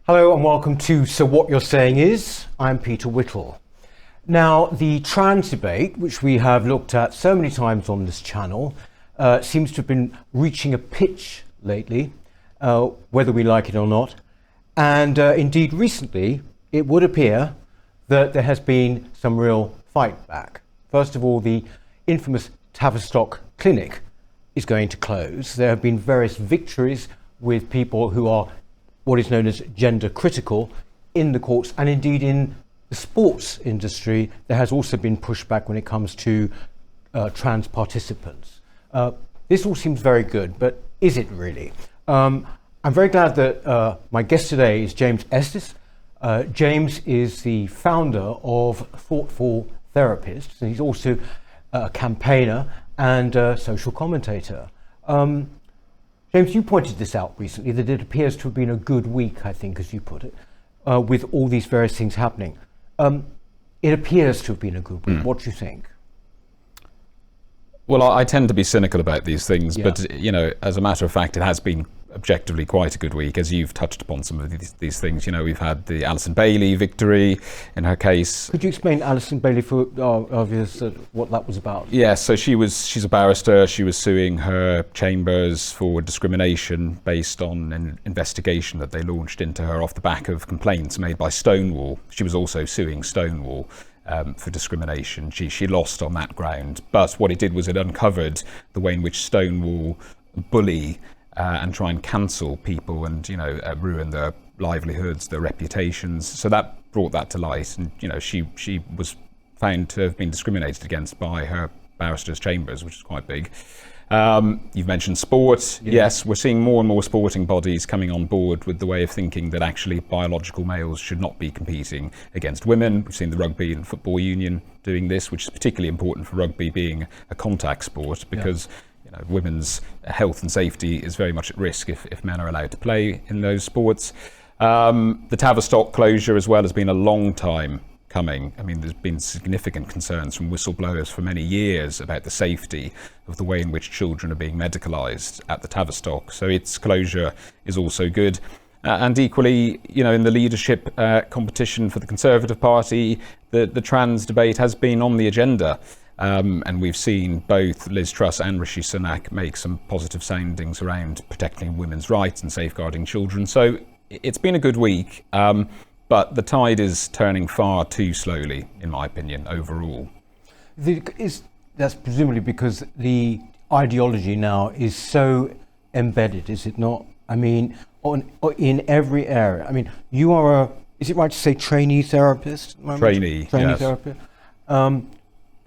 Hello and welcome to So What You're Saying Is. I'm Peter Whittle. Now, the trans debate, which we have looked at so many times on this channel, seems to have been reaching a pitch lately, whether we like it or not. And indeed, recently, it would appear that there has been some real fight back. First of all, the infamous Tavistock clinic is going to close. There have been various victories with people who are what is known as gender critical in the courts, and indeed in the sports industry there has also been pushback when it comes to trans participants. This all seems very good, but is it really? I'm very glad that my guest today is James Esses. James is the founder of Thoughtful Therapist, and he's also a campaigner and a social commentator. James, you pointed this out recently, that it appears to have been a good week, I think, as you put it, with all these various things happening. It appears to have been a good week. What do you think? Well, I tend to be cynical about these things, but, you know, as a matter of fact, it has been objectively quite a good week, as you've touched upon some of these things. You know, we've had the Alison Bailey victory in her case. Could you explain Alison Bailey for our viewers what that was about? Yeah, so she's a barrister. She was suing her chambers for discrimination based on an investigation that they launched into her off the back of complaints made by Stonewall. She was also suing Stonewall for discrimination. She lost on that ground, but what it did was it uncovered the way in which Stonewall bully and try and cancel people and, you know, ruin their livelihoods, their reputations. So that brought that to light. And, you know, she was found to have been discriminated against by her barristers' chambers, which is quite big. You've mentioned sport. Yeah. Yes, we're seeing more and more sporting bodies coming on board with the way of thinking that actually biological males should not be competing against women. We've seen the Rugby and Football Union doing this, which is particularly important for rugby being a contact sport, because you know, women's health and safety is very much at risk if men are allowed to play in those sports. The Tavistock closure as well has been a long time coming. I mean, there's been significant concerns from whistleblowers for many years about the safety of the way in which children are being medicalised at the Tavistock. So its closure is also good. And equally, you know, in the leadership competition for the Conservative Party, the trans debate has been on the agenda. And we've seen both Liz Truss and Rishi Sunak make some positive soundings around protecting women's rights and safeguarding children. So it's been a good week, but the tide is turning far too slowly, in my opinion, overall. That's presumably because the ideology now is so embedded, is it not? I mean, in every area. I mean, you are is it right to say trainee therapist? Trainee, yes. Therapist.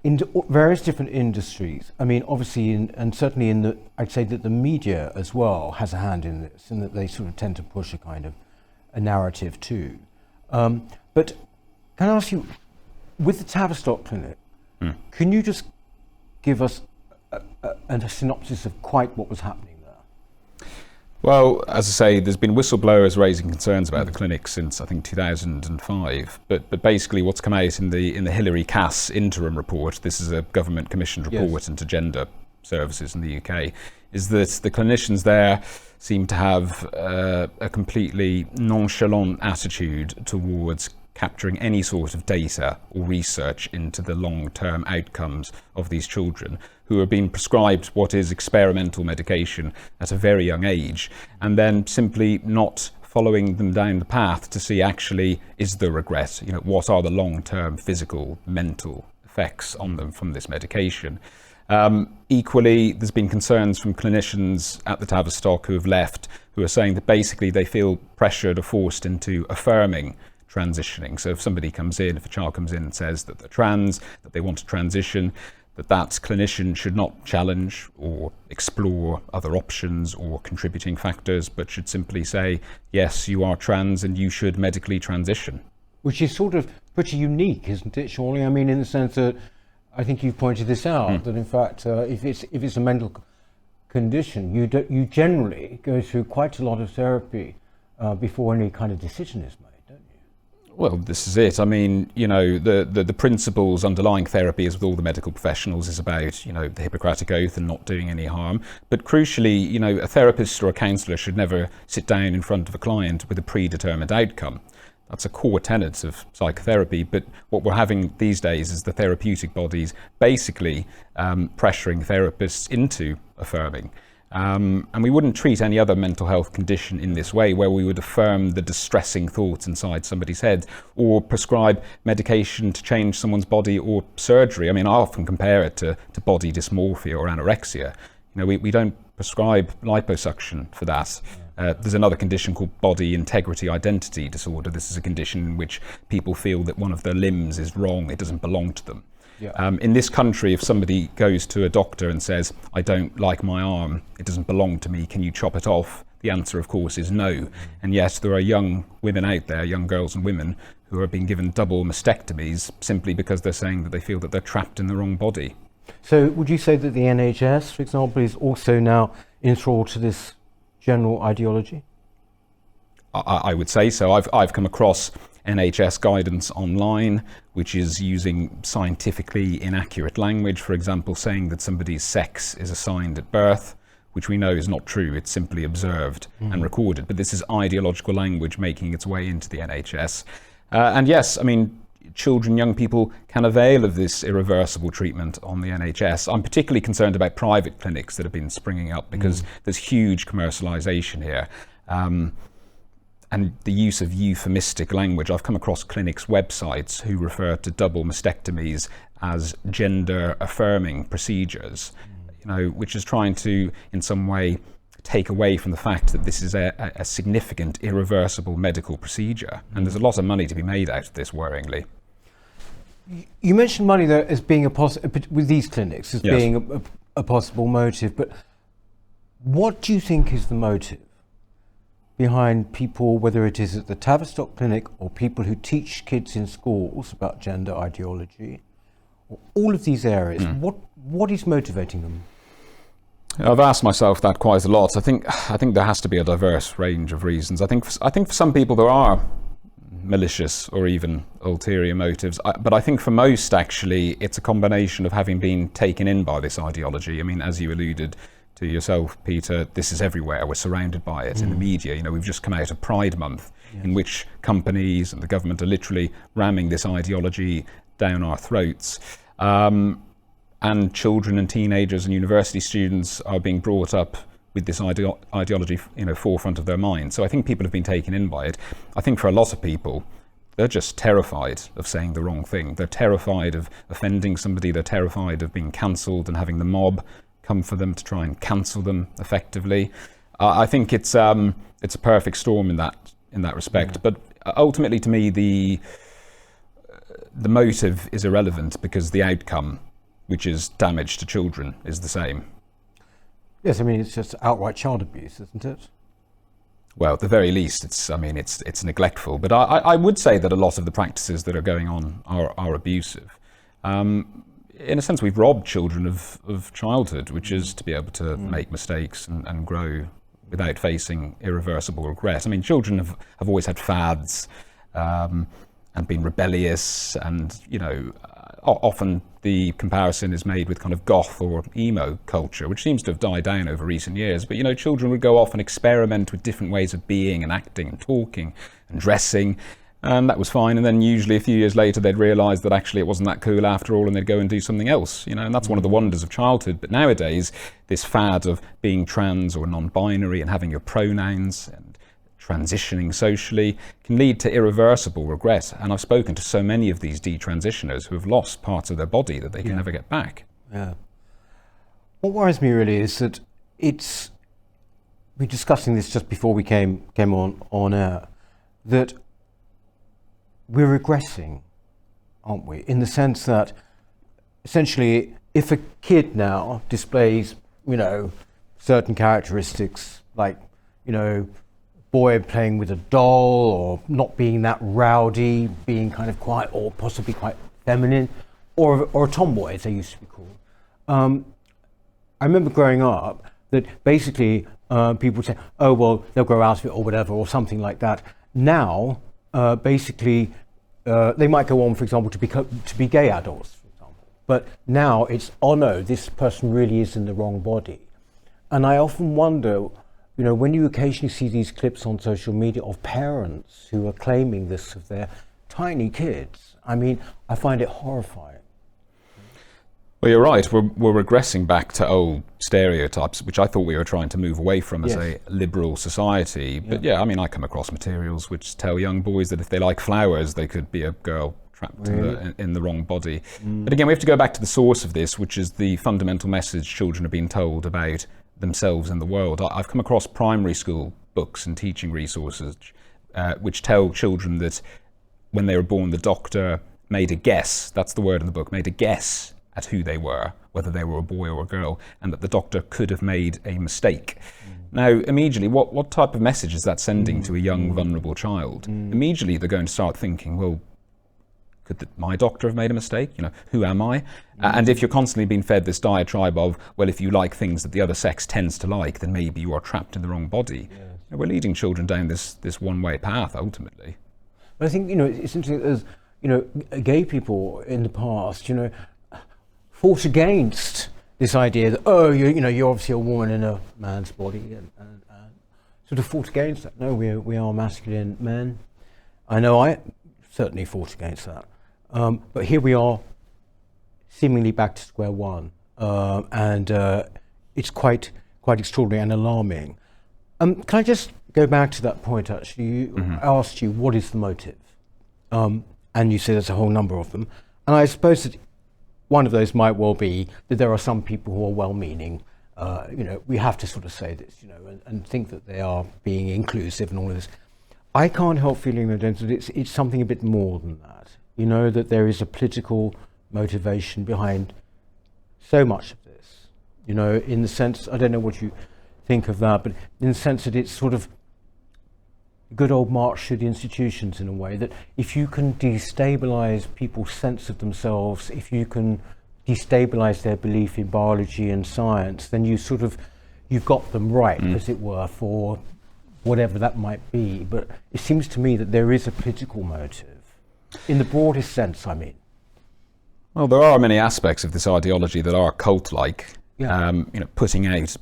In various different industries. I mean, obviously, and certainly I'd say that the media as well has a hand in this, and that they sort of tend to push a kind of a narrative too. But can I ask you, with the Tavistock clinic, can you just give us a synopsis of quite what was happening there? Well, as I say, there's been whistleblowers raising concerns about the clinic since I think 2005. But basically, what's come out in the Hilary Cass interim report, this is a government commissioned report into gender services in the UK, is that the clinicians there seem to have a completely nonchalant attitude towards capturing any sort of data or research into the long-term outcomes of these children who are being prescribed what is experimental medication at a very young age, and then simply not following them down the path to see actually is there regret, you know, what are the long-term physical, mental effects on them from this medication. Equally, there's been concerns from clinicians at the Tavistock who have left, who are saying that basically they feel pressured or forced into affirming transitioning. So if somebody comes in, if a child comes in and says that they're trans, that they want to transition, that clinician should not challenge or explore other options or contributing factors, but should simply say, yes, you are trans and you should medically transition. Which is sort of pretty unique, isn't it, surely? I mean, in the sense that I think you've pointed this out, that in fact, if it's a mental condition, you generally go through quite a lot of therapy before any kind of decision is made, don't you? Well, this is it. I mean, you know, the principles underlying therapy, as with all the medical professionals, is about, you know, the Hippocratic Oath and not doing any harm. But crucially, you know, a therapist or a counsellor should never sit down in front of a client with a predetermined outcome. That's a core tenet of psychotherapy. But what we're having these days is the therapeutic bodies basically pressuring therapists into affirming. And we wouldn't treat any other mental health condition in this way, where we would affirm the distressing thoughts inside somebody's head, or prescribe medication to change someone's body, or surgery. I mean, I often compare it to body dysmorphia or anorexia. You know, we don't prescribe liposuction for that. There's another condition called body integrity identity disorder. This is a condition in which people feel that one of their limbs is wrong, it doesn't belong to them. Yeah. In this country, if somebody goes to a doctor and says, I don't like my arm, it doesn't belong to me, can you chop it off? The answer, of course, is no. And yet there are young women out there, young girls and women, who are being given double mastectomies simply because they're saying that they feel that they're trapped in the wrong body. So would you say that the NHS, for example, is also now enthralled to this general ideology? I would say so. I've come across NHS guidance online, which is using scientifically inaccurate language, for example, saying that somebody's sex is assigned at birth, which we know is not true. It's simply observed and recorded. But this is ideological language making its way into the NHS. And yes, I mean, children, young people can avail of this irreversible treatment on the NHS. I'm particularly concerned about private clinics that have been springing up because there's huge commercialization here. And the use of euphemistic language. I've come across clinics' websites who refer to double mastectomies as gender affirming procedures, you know, which is trying to, in some way, take away from the fact that this is a significant, irreversible medical procedure. And there's a lot of money to be made out of this, worryingly. You mentioned money there as being with these clinics as being a possible motive, but what do you think is the motive behind people, whether it is at the Tavistock clinic or people who teach kids in schools about gender ideology, or all of these areas? What is motivating them? I've asked myself that quite a lot. I think there has to be a diverse range of reasons. I think for some people there are malicious or even ulterior motives, but I think for most, actually, it's a combination of having been taken in by this ideology. I mean, as you alluded to yourself, Peter, this is everywhere. We're surrounded by it in the media. You know, we've just come out of Pride Month, in which companies and the government are literally ramming this ideology down our throats. And children and teenagers and university students are being brought up with this ideology, you know, forefront of their mind. So I think people have been taken in by it. I think for a lot of people, they're just terrified of saying the wrong thing. They're terrified of offending somebody. They're terrified of being cancelled and having the mob come for them to try and cancel them effectively. I think it's a perfect storm in that respect. But ultimately, to me, the motive is irrelevant because the outcome, which is damage to children, is the same. Yes, I mean, it's just outright child abuse, isn't it? Well, at the very least, it's neglectful. But I would say that a lot of the practices that are going on are abusive. In a sense, we've robbed children of childhood, which is to be able to make mistakes and grow without facing irreversible regret. I mean, children have always had fads and been rebellious, and, you know, often the comparison is made with kind of goth or emo culture, which seems to have died down over recent years. But, you know, children would go off and experiment with different ways of being and acting and talking and dressing, and that was fine. And then usually a few years later, they'd realise that actually it wasn't that cool after all, and they'd go and do something else, you know, and that's one of the wonders of childhood. But nowadays, this fad of being trans or non-binary and having your pronouns and transitioning socially can lead to irreversible regret. And I've spoken to so many of these detransitioners who have lost parts of their body that they can never get back. Yeah. What worries me really is that we're discussing this just before we came on air, that we're regressing, aren't we? In the sense that essentially if a kid now displays, you know, certain characteristics like, you know, boy playing with a doll, or not being that rowdy, being kind of quiet or possibly quite feminine, or a tomboy, as they used to be called. I remember growing up that basically people would say, oh, well, they'll grow out of it or whatever, or something like that. Now, basically, they might go on, for example, to be gay adults, for example. But now it's, oh no, this person really is in the wrong body. And I often wonder, when you occasionally see these clips on social media of parents who are claiming this of their tiny kids, I find it horrifying. Well, you're right. We're regressing back to old stereotypes, which I thought we were trying to move away from as a liberal society. But I come across materials which tell young boys that if they like flowers, they could be a girl trapped in the wrong body. But again, we have to go back to the source of this, which is the fundamental message children are being told about themselves and the world. I've come across primary school books and teaching resources which tell children that when they were born, the doctor made a guess, that's the word in the book, made a guess at who they were, whether they were a boy or a girl, and that the doctor could have made a mistake. Now, immediately, what type of message is that sending to a young, vulnerable child? Immediately, they're going to start thinking, well, could my doctor have made a mistake? Who am I? And if you're constantly being fed this diatribe of, well, if you like things that the other sex tends to like, then maybe you are trapped in the wrong body. Yes. We're leading children down this one-way path, ultimately. But I think, it's interesting, as, gay people in the past, fought against this idea that, you're obviously a woman in a man's body, and sort of fought against that. No, we are masculine men. I know I certainly fought against that. But here we are, seemingly back to square one. And it's quite extraordinary and alarming. Can I just go back to that point, actually? I asked you, what is the motive? And you say there's a whole number of them. And I suppose that one of those might well be that there are some people who are well-meaning. We have to sort of say this, and think that they are being inclusive and all of this. I can't help feeling that it's something a bit more than that. That there is a political motivation behind so much of this. In the sense, I don't know what you think of that, but in the sense that it's sort of good old march through the institutions in a way, that if you can destabilize people's sense of themselves, if you can destabilize their belief in biology and science, then you've got them right, as it were, for whatever that might be. But it seems to me that there is a political motive, in the broadest sense, Well, there are many aspects of this ideology that are cult-like, putting out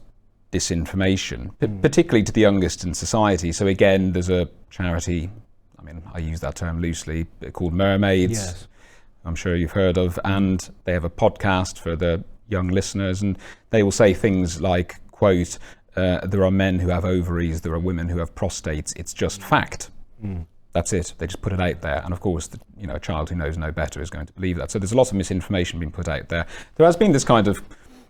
disinformation, particularly to the youngest in society. So again, there's a charity, I use that term loosely, called Mermaids, yes. I'm sure you've heard of, and they have a podcast for the young listeners, and they will say things like, quote, there are men who have ovaries, there are women who have prostates, it's just fact. That's it. They just put it out there. And of course, a child who knows no better is going to believe that. So there's a lot of misinformation being put out there. There has been this kind of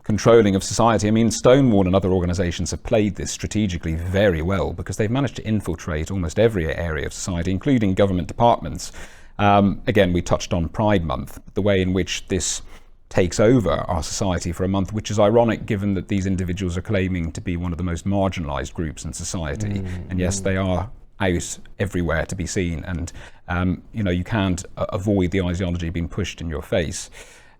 controlling of society. Stonewall and other organisations have played this strategically very well, because they've managed to infiltrate almost every area of society, including government departments. Again, we touched on Pride Month, the way in which this takes over our society for a month, which is ironic given that these individuals are claiming to be one of the most marginalised groups in society. And yes, they are out everywhere to be seen, and you can't avoid the ideology being pushed in your face.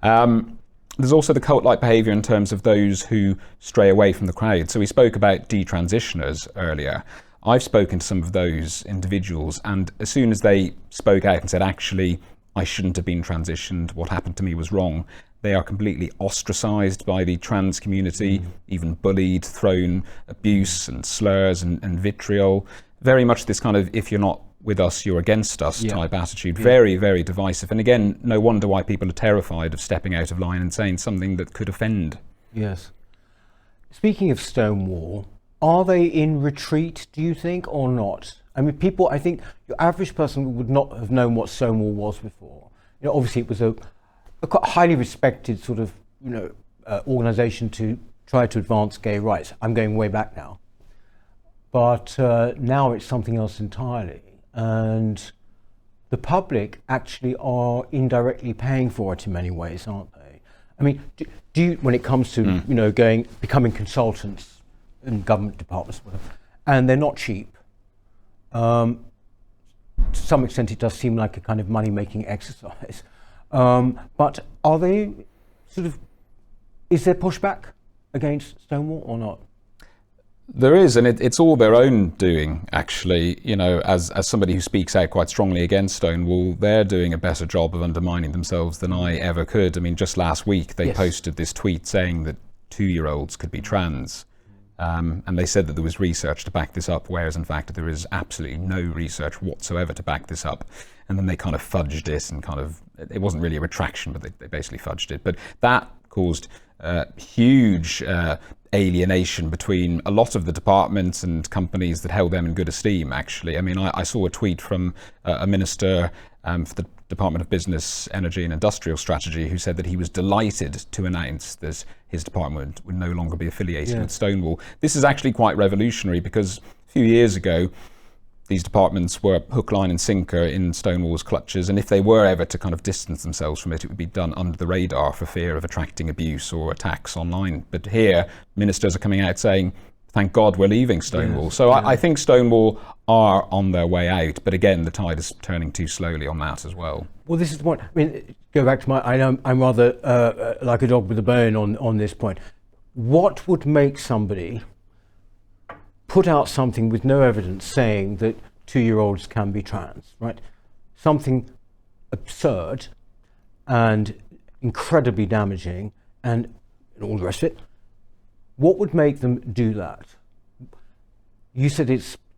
There's also the cult-like behaviour in terms of those who stray away from the crowd. So we spoke about detransitioners earlier. I've spoken to some of those individuals, and as soon as they spoke out and said, actually, I shouldn't have been transitioned, what happened to me was wrong, they are completely ostracised by the trans community, even bullied, thrown abuse and slurs and vitriol. Very much this kind of, if you're not with us, you're against us type attitude. Very, very divisive. And again, no wonder why people are terrified of stepping out of line and saying something that could offend. Yes. Speaking of Stonewall, are they in retreat, do you think, or not? People, I think your average person would not have known what Stonewall was before. Obviously it was a quite highly respected sort of, organisation to try to advance gay rights. I'm going way back now. But now it's something else entirely. And the public actually are indirectly paying for it in many ways, aren't they? Do you, when it comes to, becoming consultants in government departments, and they're not cheap. To some extent, it does seem like a kind of money-making exercise. But are they is there pushback against Stonewall or not? There is, and it's all their own doing, actually. You know, as somebody who speaks out quite strongly against Stonewall, they're doing a better job of undermining themselves than I ever could. I mean, just last week they posted this tweet saying that 2-year-olds could be trans. And they said that there was research to back this up, whereas in fact there is absolutely no research whatsoever to back this up. And then they kind of fudged it, and it wasn't really a retraction, but they basically fudged it. But that caused huge alienation between a lot of the departments and companies that held them in good esteem, actually. I mean, I saw a tweet from a minister for the Department of Business, Energy and Industrial Strategy, who said that he was delighted to announce that his department would no longer be affiliated with Stonewall. This is actually quite revolutionary, because a few years ago, these departments were hook, line and sinker in Stonewall's clutches, and if they were ever to kind of distance themselves from it, it would be done under the radar for fear of attracting abuse or attacks online. But here, ministers are coming out saying, thank God we're leaving Stonewall. Yes, so I think Stonewall are on their way out, but again, the tide is turning too slowly on that as well. Well, this is the point. I mean, go back to I know I'm rather like a dog with a bone on this point. What would make somebody put out something with no evidence saying that 2-year-olds can be trans, right? Something absurd and incredibly damaging and all the rest of it. What would make them do that? You said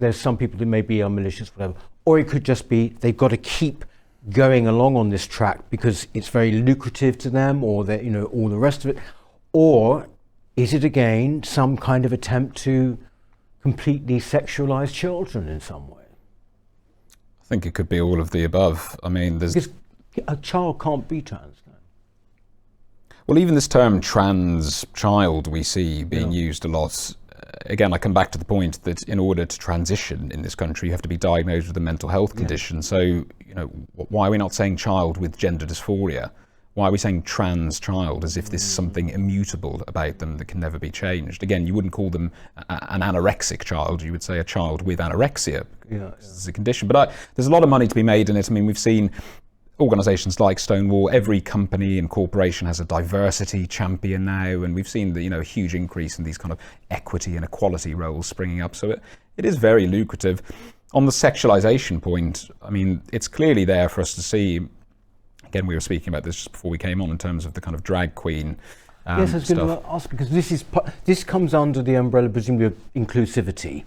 there's some people that may be malicious, whatever, or it could just be they've got to keep going along on this track because it's very lucrative to them, or they, you know, all the rest of it. Or is it again some kind of attempt to completely sexualize children in some way? I think it could be all of the above. I mean, because a child can't be trans. No? Well, even this term trans child we see being used a lot. Again, I come back to the point that in order to transition in this country, you have to be diagnosed with a mental health condition. So, you know, why are we not saying child with gender dysphoria? Why are we saying trans child as if this is something immutable about them that can never be changed? Again, you wouldn't call them an anorexic child, you would say a child with anorexia. This is a condition. But there's a lot of money to be made in it. I mean, we've seen organisations like Stonewall, every company and corporation has a diversity champion now, and we've seen the, a huge increase in these kind of equity and equality roles springing up. So it is very lucrative. On the sexualization point, I mean, it's clearly there for us to see. Again, we were speaking about this just before we came on in terms of the kind of drag queen yes, I was going to ask, because this comes under the umbrella, presumably, of inclusivity.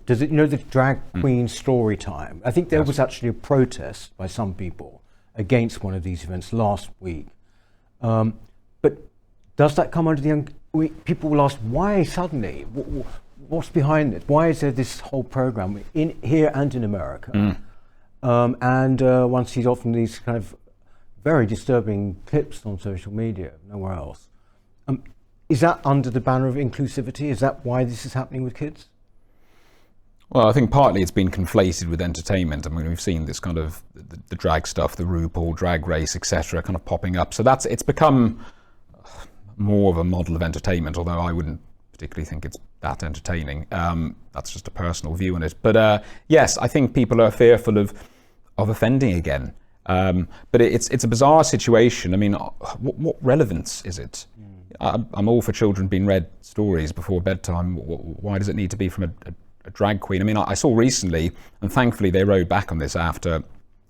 Does it, the drag queen story time? I think there was actually a protest by some people against one of these events last week. But does that come under the people will ask, why suddenly? What's behind it? Why is there this whole program in here and in America? And one sees often these kind of very disturbing clips on social media, nowhere else. Is that under the banner of inclusivity? Is that why this is happening with kids? Well, I think partly it's been conflated with entertainment. I mean, we've seen this kind of the drag stuff, the RuPaul drag race, etc., kind of popping up. So it's become more of a model of entertainment, although I wouldn't particularly think it's that entertaining. That's just a personal view on it. But yes, I think people are fearful of offending again. But it's a bizarre situation. I mean, what relevance is it? I'm all for children being read stories before bedtime. Why does it need to be from a drag queen? I mean, I saw recently, and thankfully they rode back on this after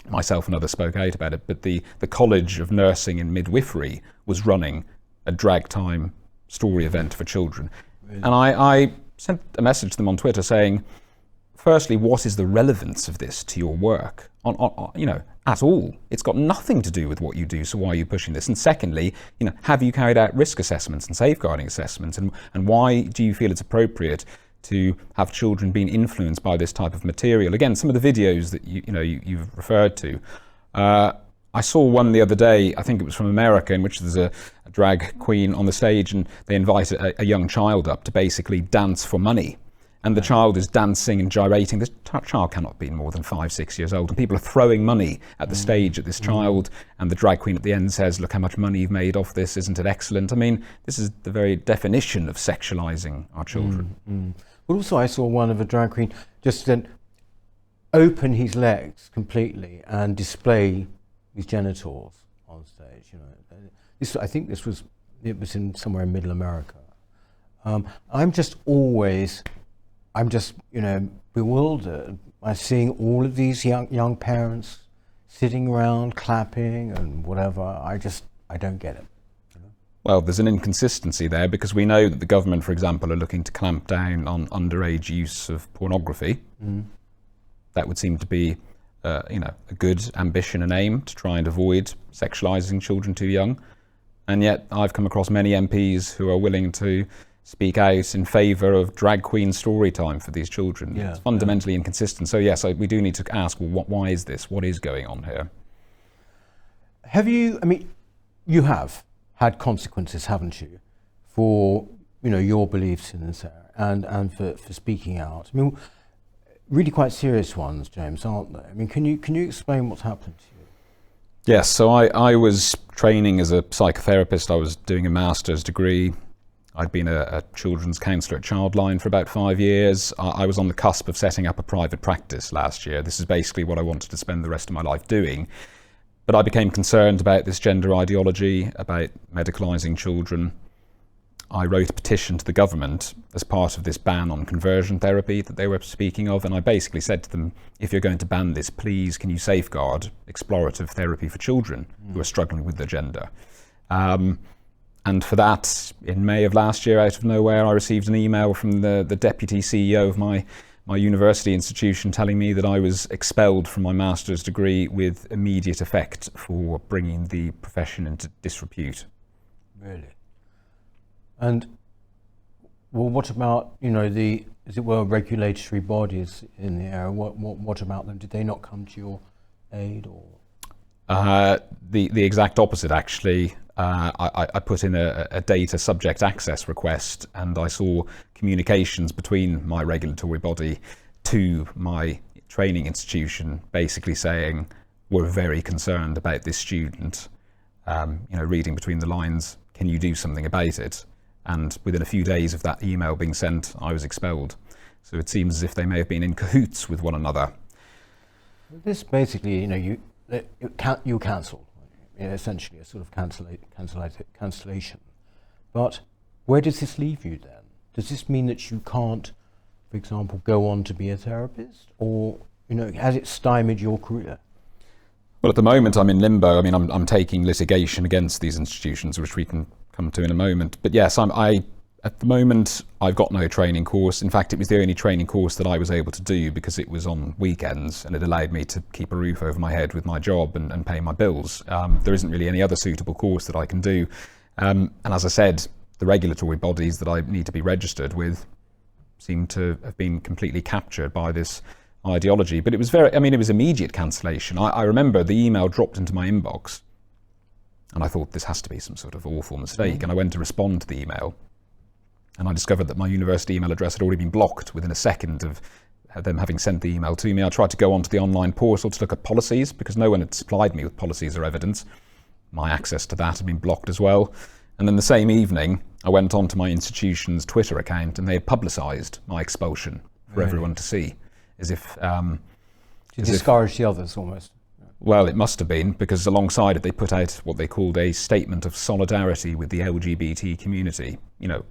myself and others spoke out about it, but the College of Nursing and Midwifery was running a drag time story event for children. Really? And I sent a message to them on Twitter saying, firstly, what is the relevance of this to your work? At all. It's got nothing to do with what you do, so why are you pushing this? And secondly, have you carried out risk assessments and safeguarding assessments? And why do you feel it's appropriate to have children being influenced by this type of material? Again, some of the videos that you've referred to. I saw one the other day, I think it was from America, in which there's a drag queen on the stage and they invite a young child up to basically dance for money. And the child is dancing and gyrating. This child cannot be more than 5-6 years old. And people are throwing money at the stage at this child. And the drag queen at the end says, look how much money you've made off this. Isn't it excellent? I mean, this is the very definition of sexualizing our children. But also I saw one of a drag queen just then open his legs completely and display his genitals on stage. I think it was in somewhere in Middle America. I'm just bewildered by seeing all of these young parents sitting around clapping and whatever. I don't get it. Well, there's an inconsistency there because we know that the government, for example, are looking to clamp down on underage use of pornography. That would seem to be, a good ambition and aim to try and avoid sexualising children too young. And yet I've come across many MPs who are willing to speak out in favour of drag queen story time for these children. It's fundamentally inconsistent. So yes, we do need to ask, well, why is this? What is going on here? You have had consequences, haven't you, for your beliefs in this area and for speaking out. Really quite serious ones, James, aren't they? Can you explain what's happened to you? Yes, so I was training as a psychotherapist. I was doing a master's degree. I'd been a children's counsellor at Childline for about 5 years. I was on the cusp of setting up a private practice last year. This is basically what I wanted to spend the rest of my life doing. But I became concerned about this gender ideology, about medicalising children. I wrote a petition to the government as part of this ban on conversion therapy that they were speaking of, and I basically said to them, if you're going to ban this, please can you safeguard explorative therapy for children who are struggling with their gender. And for that, in May of last year, out of nowhere, I received an email from the deputy CEO of my university institution telling me that I was expelled from my master's degree with immediate effect for bringing the profession into disrepute. Really? And well, what about the, as it were, regulatory bodies in the area? What about them? Did they not come to your aid, or? The exact opposite, actually. I put in a data subject access request, and I saw communications between my regulatory body to my training institution basically saying, we're very concerned about this student, reading between the lines, can you do something about it? And within a few days of that email being sent, I was expelled. So it seems as if they may have been in cahoots with one another. This basically, you cancelled, essentially a sort of cancellation. But where does this leave you then? Does this mean that you can't, for example, go on to be a therapist, or has it stymied your career? Well, at the moment I'm in limbo. I'm taking litigation against these institutions, which we can come to in a moment. But yes, at the moment I've got no training course. In fact, it was the only training course that I was able to do because it was on weekends and it allowed me to keep a roof over my head with my job and pay my bills. There isn't really any other suitable course that I can do. And as I said, the regulatory bodies that I need to be registered with seem to have been completely captured by this ideology. But it was it was immediate cancellation. I remember the email dropped into my inbox and I thought this has to be some sort of awful mistake. And I went to respond to the email and I discovered that my university email address had already been blocked within a second of them having sent the email to me. I tried to go onto the online portal to look at policies because no one had supplied me with policies or evidence. My access to that had been blocked as well. And then the same evening, I went onto my institution's Twitter account and they had publicised my expulsion for everyone to see, as if... to discourage the others, almost. Well, it must have been, because alongside it they put out what they called a statement of solidarity with the LGBT community,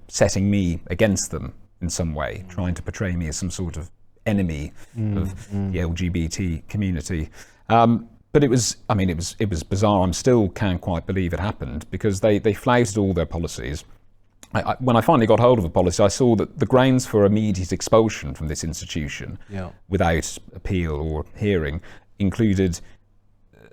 setting me against them in some way, trying to portray me as some sort of enemy of the LGBT community. But it was bizarre. I still can't quite believe it happened because they flouted all their policies. When I finally got hold of a policy, I saw that the grounds for immediate expulsion from this institution without appeal or hearing included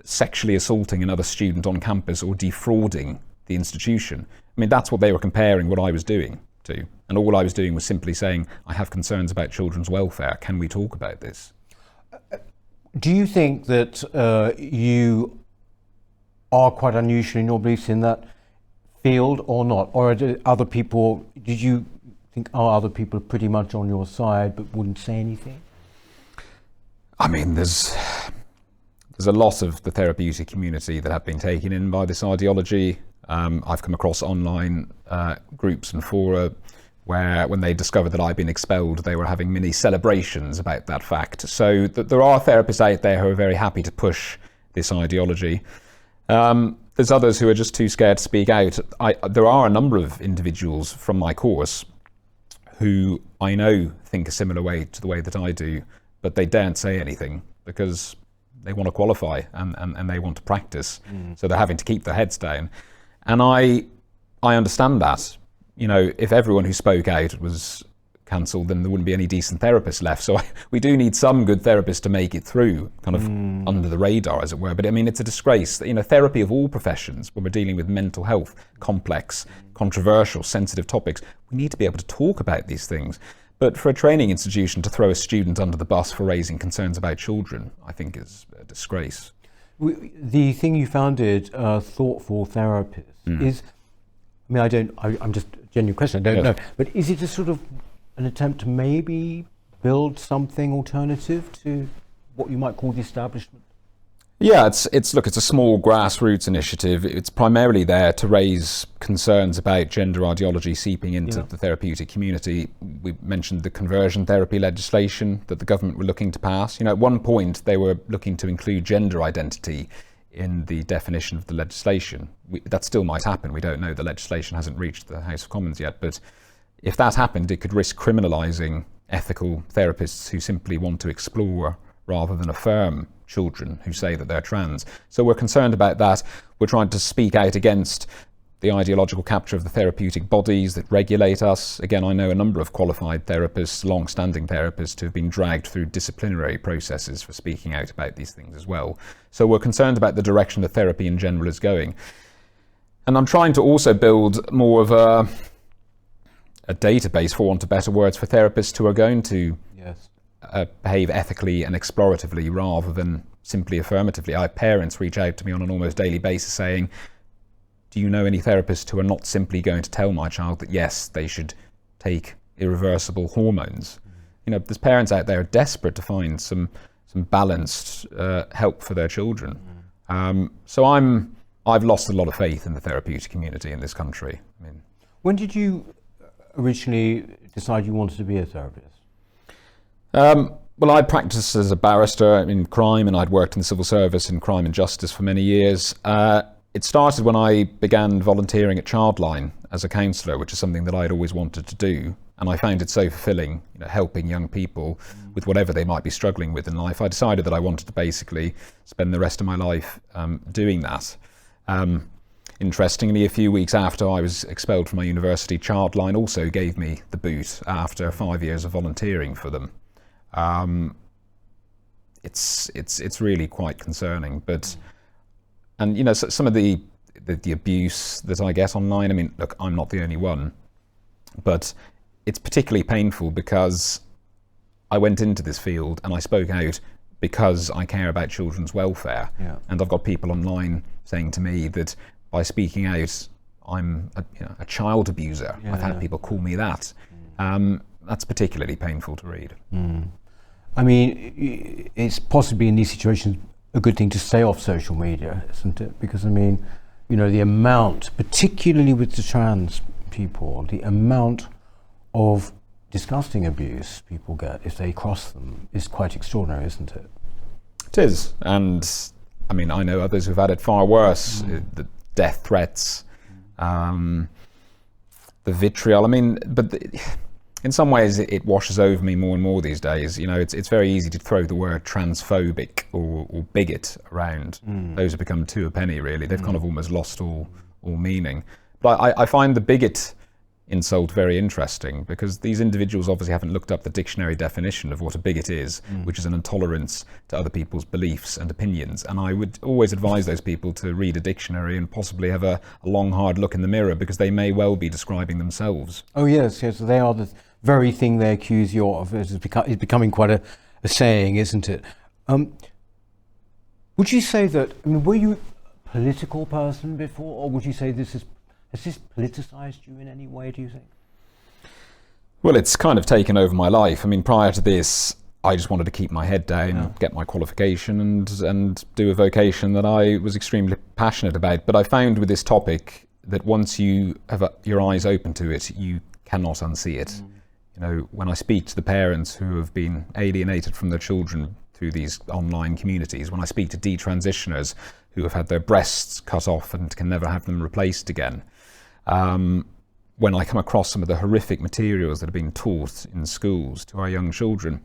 sexually assaulting another student on campus or defrauding the institution. That's what they were comparing what I was doing to. And all I was doing was simply saying, I have concerns about children's welfare. Can we talk about this? Do you think that you are quite unusual in your beliefs in that field or not? Or did you think other people are pretty much on your side but wouldn't say anything? There's a lot of the therapeutic community that have been taken in by this ideology. I've come across online groups and fora where when they discovered that I'd been expelled, they were having mini celebrations about that fact. So there are therapists out there who are very happy to push this ideology. There's others who are just too scared to speak out. There are a number of individuals from my course who I know think a similar way to the way that I do, but they daren't say anything because they want to qualify and they want to practice. So they're having to keep their heads down. And I understand that. You know, if everyone who spoke out was cancelled, then there wouldn't be any decent therapists left. So we do need some good therapists to make it through, kind of under the radar, as it were. But I mean, it's a disgrace. You know, therapy of all professions, when we're dealing with mental health, complex, controversial, sensitive topics, we need to be able to talk about these things. But for a training institution to throw a student under the bus for raising concerns about children, I think is a disgrace. The thing you founded, Thoughtful Therapist, is, I mean, I'm just a genuine question, I don't know, but is it a sort of an attempt to maybe build something alternative to what you might call the establishment? Yeah, it's a small grassroots initiative. It's primarily there to raise concerns about gender ideology seeping into the therapeutic community. We mentioned the conversion therapy legislation that the government were looking to pass. You know, at one point they were looking to include gender identity in the definition of the legislation. That still might happen. We don't know. The legislation hasn't reached the House of Commons yet, but if that happened, it could risk criminalising ethical therapists who simply want to explore rather than affirm children who say that they're trans. So we're concerned about that. We're trying to speak out against the ideological capture of the therapeutic bodies that regulate us. Again, I know a number of qualified therapists, long-standing therapists, who have been dragged through disciplinary processes for speaking out about these things as well. So we're concerned about the direction that therapy in general is going. And I'm trying to also build more of a database, for want of better words, for therapists who are going to behave ethically and exploratively rather than simply affirmatively. I have parents reach out to me on an almost daily basis saying, do you know any therapists who are not simply going to tell my child that yes, they should take irreversible hormones? You know, there's parents out there desperate to find some balanced help for their children. So I've lost a lot of faith in the therapeutic community in this country. I mean, when did you originally decide you wanted to be a therapist? Well, I practiced as a barrister in crime, and I'd worked in the civil service in crime and justice for many years. It started when I began volunteering at Childline as a counsellor, which is something that I'd always wanted to do. And I found it so fulfilling, you know, helping young people with whatever they might be struggling with in life. I decided that I wanted to basically spend the rest of my life doing that. Interestingly, a few weeks after I was expelled from my university, Childline also gave me the boot after 5 years of volunteering for them. It's really quite concerning, and you know, some of the abuse that I get online, I mean, look, I'm not the only one, but it's particularly painful because I went into this field and I spoke out because I care about children's welfare. And I've got people online saying to me that by speaking out, I'm a child abuser. I've had people call me that. That's particularly painful to read. I mean, it's possibly in these situations a good thing to stay off social media, isn't it? Because I mean, you know, the amount, particularly with the trans people, the amount of disgusting abuse people get if they cross them is quite extraordinary, isn't it? It is, and I mean, I know others who've had it far worse. The death threats, the vitriol. I mean, but in some ways it washes over me more and more these days. You know, it's very easy to throw the word transphobic or bigot around. Those have become two a penny, really. They've kind of almost lost all meaning. But I find the bigot insult very interesting, because these individuals obviously haven't looked up the dictionary definition of what a bigot is, which is an intolerance to other people's beliefs and opinions. And I would always advise those people to read a dictionary and possibly have a long, hard look in the mirror, because they may well be describing themselves. Oh yes, they are the very thing they accuse you of. It's becoming quite a saying, isn't it? Would you say that, I mean, were you a political person before, or would you say has this politicized you in any way, do you think? Well, it's kind of taken over my life. I mean, prior to this, I just wanted to keep my head down, get my qualification and do a vocation that I was extremely passionate about. But I found with this topic that once you have your eyes open to it, you cannot unsee it. You know, when I speak to the parents who have been alienated from their children through these online communities, when I speak to detransitioners who have had their breasts cut off and can never have them replaced again, when I come across some of the horrific materials that are being taught in schools to our young children,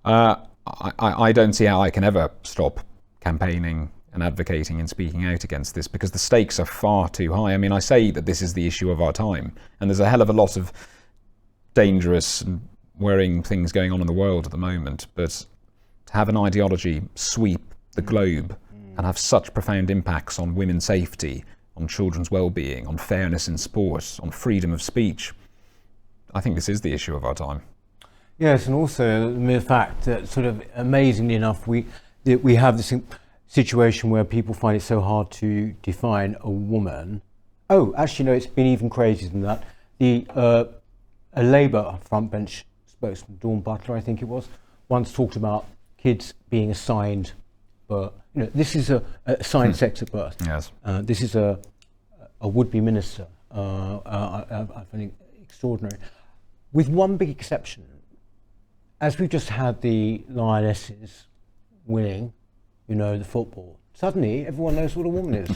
I don't see how I can ever stop campaigning and advocating and speaking out against this, because the stakes are far too high. I mean, I say that this is the issue of our time, and there's a hell of a lot of dangerous and worrying things going on in the world at the moment, but to have an ideology sweep the globe and have such profound impacts on women's safety, on children's well-being, on fairness in sport, on freedom of speech, I think this is the issue of our time. Yes, and also the mere fact that, sort of amazingly enough, we have this situation where people find it so hard to define a woman. Oh, actually, no, it's been even crazier than that. A Labour frontbench spokesman, Dawn Butler, I think it was, once talked about kids being assigned, this is a assigned sex at birth. Yes. This is a would-be minister. I find it extraordinary. With one big exception, as we've just had the Lionesses winning, the football, suddenly everyone knows what a woman is.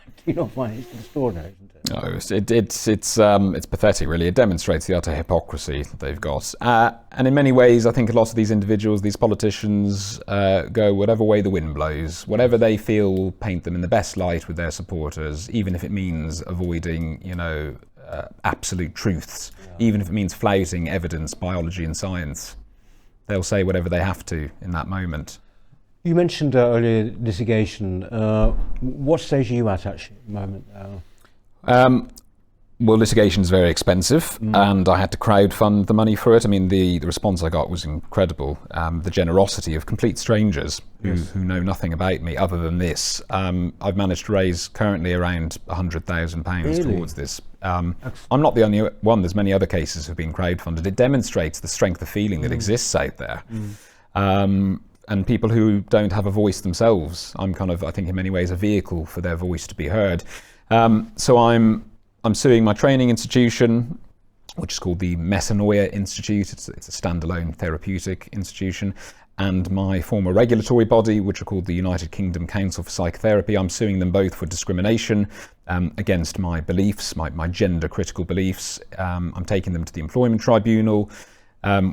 Do you not find it extraordinary, isn't it? No, it's pathetic, really. It demonstrates the utter hypocrisy that they've got. And in many ways, I think a lot of these individuals, these politicians, go whatever way the wind blows, whatever they feel will paint them in the best light with their supporters, even if it means avoiding, absolute truths, even if it means flouting evidence, biology and science. They'll say whatever they have to in that moment. You mentioned earlier litigation. What stage are you at actually at the moment? Well, litigation is very expensive, and I had to crowdfund the money for it. I mean, the response I got was incredible. The generosity of complete strangers who know nothing about me other than this. I've managed to raise currently around £100,000 towards this. I'm not the only one. There's many other cases who've been crowdfunded. It demonstrates the strength of feeling that exists out there. And people who don't have a voice themselves. I'm I think in many ways a vehicle for their voice to be heard. So I'm suing my training institution, which is called the Metanoia Institute. It's a standalone therapeutic institution, and my former regulatory body, which are called the United Kingdom Council for Psychotherapy. I'm suing them both for discrimination against my beliefs, my gender-critical beliefs. I'm taking them to the Employment Tribunal.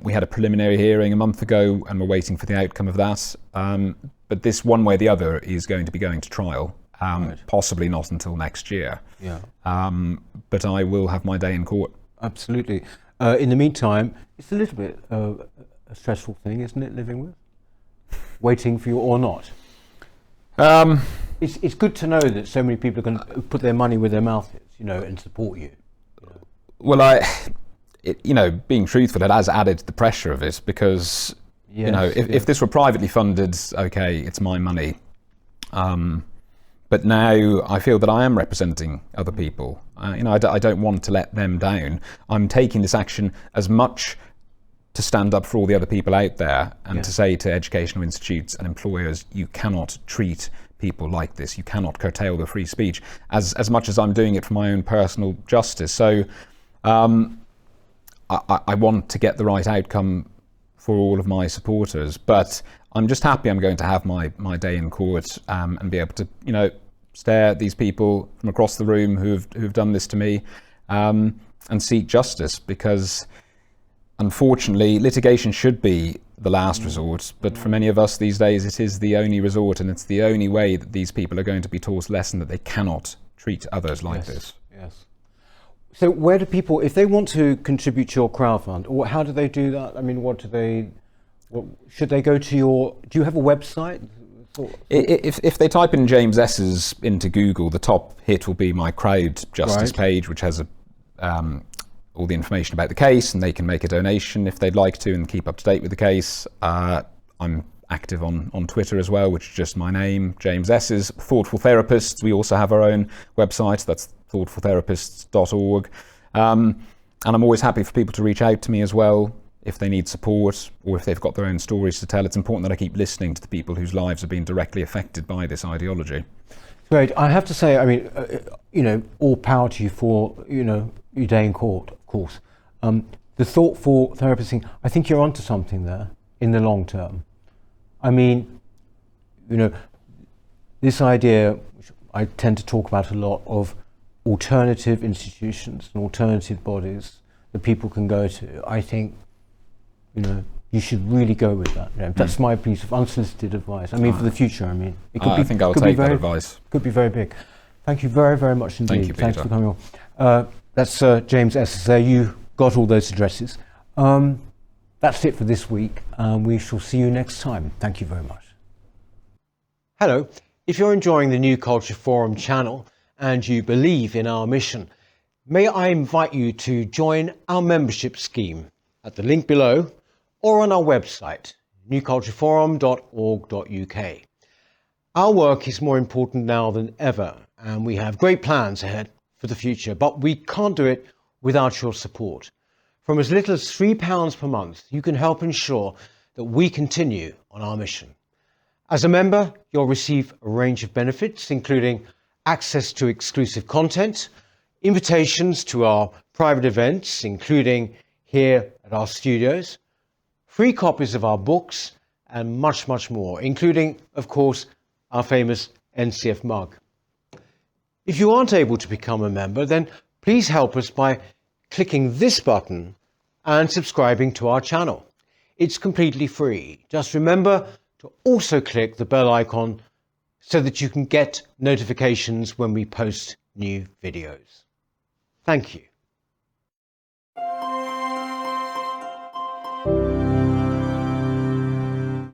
We had a preliminary hearing a month ago, and we're waiting for the outcome of that. But this, one way or the other, is going to be going to trial. Possibly not until next year. Yeah. But I will have my day in court. Absolutely. In the meantime, it's a little bit a stressful thing, isn't it, living with? Waiting for you or not? It's good to know that so many people are going to put their money where their mouth is, and support you. Well, being truthful, it has added to the pressure of it, because, if this were privately funded, okay, it's my money. But now I feel that I am representing other people. I don't want to let them down. I'm taking this action as much to stand up for all the other people out there, and to say to educational institutes and employers, you cannot treat people like this. You cannot curtail their free speech, as much as I'm doing it for my own personal justice. So I want to get the right outcome for all of my supporters, but I'm just happy I'm going to have my day in court and be able to, stare at these people from across the room who've done this to me and seek justice, because unfortunately litigation should be the last resort, but for many of us these days it is the only resort, and it's the only way that these people are going to be taught a lesson that they cannot treat others like this. Yes. So where do people, if they want to contribute to your crowdfund, or how do they do that? I mean, should they go to do you have a website? If they type in James Esses into Google, the top hit will be my crowd justice page, which has all the information about the case, and they can make a donation if they'd like to and keep up to date with the case. I'm active on Twitter as well, which is just my name, James Esses. Thoughtful Therapists, we also have our own website, that's thoughtfultherapists.org. And I'm always happy for people to reach out to me as well if they need support, or if they've got their own stories to tell. It's important that I keep listening to the people whose lives have been directly affected by this ideology. Great. I have to say, I mean, all power to you for, your day in court, of course. The thoughtful therapist thing, I think you're onto something there in the long term. I mean, this idea, which I tend to talk about a lot, of alternative institutions and alternative bodies that people can go to, I think, you should really go with that. That's my piece of unsolicited advice. I mean, for the future, it could be, I think I'll take that advice. Could be very big. Thank you very, very much indeed. Thank you, Peter. Thanks for coming on. That's James Esses there. You got all those addresses. That's it for this week. We shall see you next time. Thank you very much. Hello. If you're enjoying the New Culture Forum channel and you believe in our mission, may I invite you to join our membership scheme at the link below or on our website, newcultureforum.org.uk. Our work is more important now than ever, and we have great plans ahead for the future, but we can't do it without your support. From as little as £3 per month, you can help ensure that we continue on our mission. As a member, you'll receive a range of benefits, including access to exclusive content, invitations to our private events, including here at our studios, free copies of our books, and much, much more, including, of course, our famous NCF mug. If you aren't able to become a member, then please help us by clicking this button and subscribing to our channel. It's completely free. Just remember to also click the bell icon so that you can get notifications when we post new videos. Thank you.